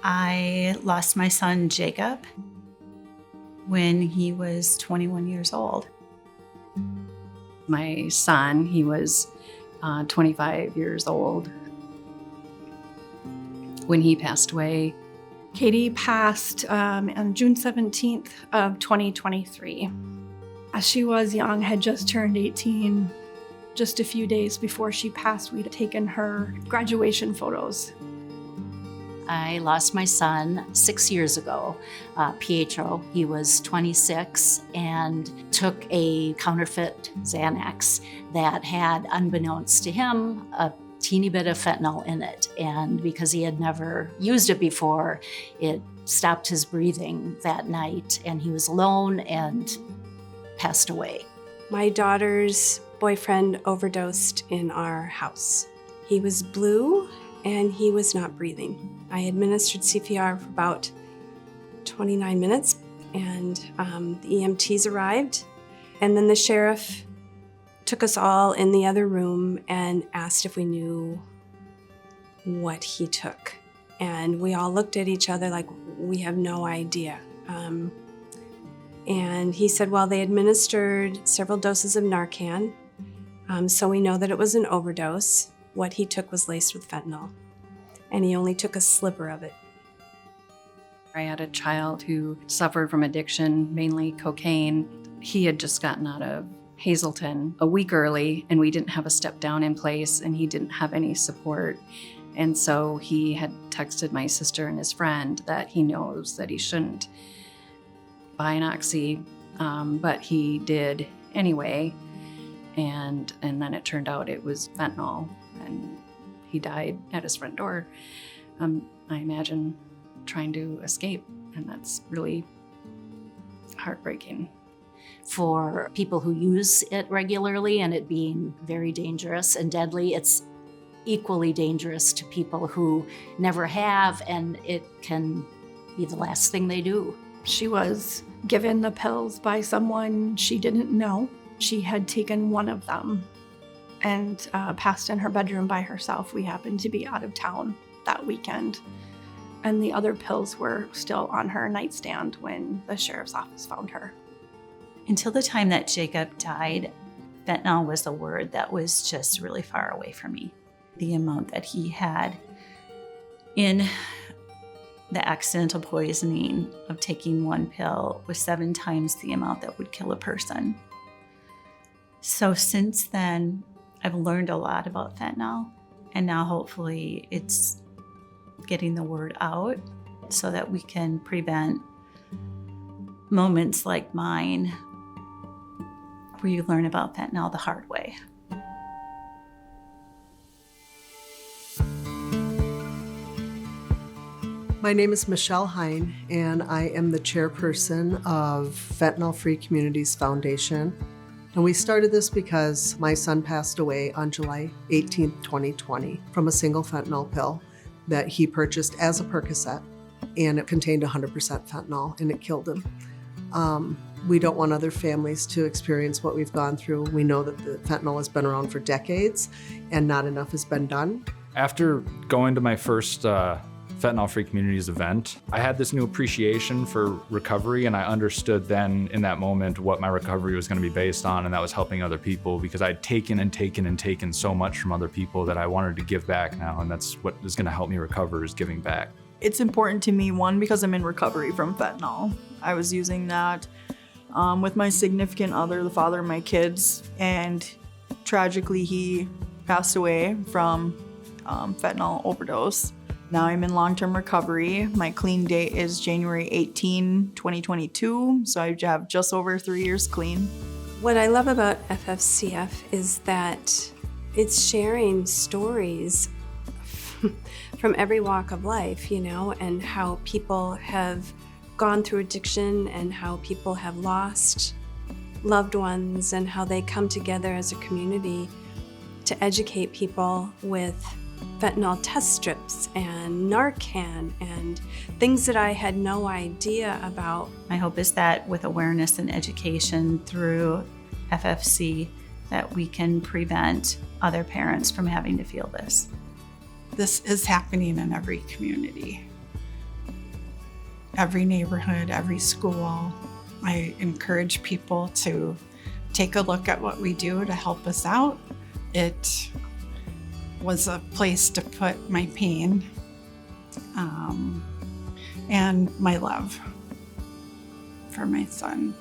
I lost my son, Jacob, when he was 21 years old. My son, he was 25 years old when he passed away. Katie passed on June 17th of 2023. She was young, had just turned 18. Just a few days before she passed, we'd taken her graduation photos. I lost my son 6 years ago, Pietro. He was 26 and took a counterfeit Xanax that had, unbeknownst to him, a teeny bit of fentanyl in it. And because he had never used it before, it stopped his breathing that night, and he was alone and passed away. My daughter's boyfriend overdosed in our house. He was blue and he was not breathing. I administered CPR for about 29 minutes, and the EMTs arrived, and then the sheriff took us all in the other room and asked if we knew what he took. And we all looked at each other like, we have no idea. And he said, well, they administered several doses of Narcan, so we know that it was an overdose. What he took was laced with fentanyl, and he only took a sliver of it. I had a child who suffered from addiction, mainly cocaine. He had just gotten out of Hazleton a week early, and we didn't have a step down in place, and he didn't have any support. And so he had texted my sister and his friend that he knows that he shouldn't buy an oxy, but he did anyway. And then it turned out it was fentanyl, and he died at his front door. I imagine trying to escape, and that's really heartbreaking. For people who use it regularly and it being very dangerous and deadly, it's equally dangerous to people who never have, and it can be the last thing they do. She was given the pills by someone she didn't know. She had taken one of them and passed in her bedroom by herself. We happened to be out of town that weekend, and the other pills were still on her nightstand when the sheriff's office found her. Until the time that Jacob died, fentanyl was a word that was just really far away from me. The amount that he had in the accidental poisoning of taking one pill was 7 times the amount that would kill a person. So since then, I've learned a lot about fentanyl, and now hopefully it's getting the word out so that we can prevent moments like mine where you learn about fentanyl the hard way. My name is Michelle Hine, and I am the chairperson of Fentanyl Free Communities Foundation. And we started this because my son passed away on July 18th, 2020 from a single fentanyl pill that he purchased as a Percocet, and it contained 100% fentanyl, and it killed him. We don't want other families to experience what we've gone through. We know that the fentanyl has been around for decades, and not enough has been done. After going to my first Fentanyl Free Communities event, I had this new appreciation for recovery, and I understood then in that moment what my recovery was going to be based on, and that was helping other people, because I'd taken and taken and taken so much from other people that I wanted to give back now, and that's what is going to help me recover, is giving back. It's important to me, one, because I'm in recovery from fentanyl. I was using that with my significant other, the father of my kids, and tragically he passed away from fentanyl overdose. Now I'm in long-term recovery. My clean date is January 18, 2022, so I have just over 3 years clean. What I love about FFCF is that it's sharing stories from every walk of life, and how people have gone through addiction, and how people have lost loved ones, and how they come together as a community to educate people with fentanyl test strips and Narcan and things that I had no idea about. My hope is that with awareness and education through FFC, that we can prevent other parents from having to feel this. This is happening in every community. every neighborhood, every school. I encourage people to take a look at what we do to help us out. It was a place to put my pain and my love for my son.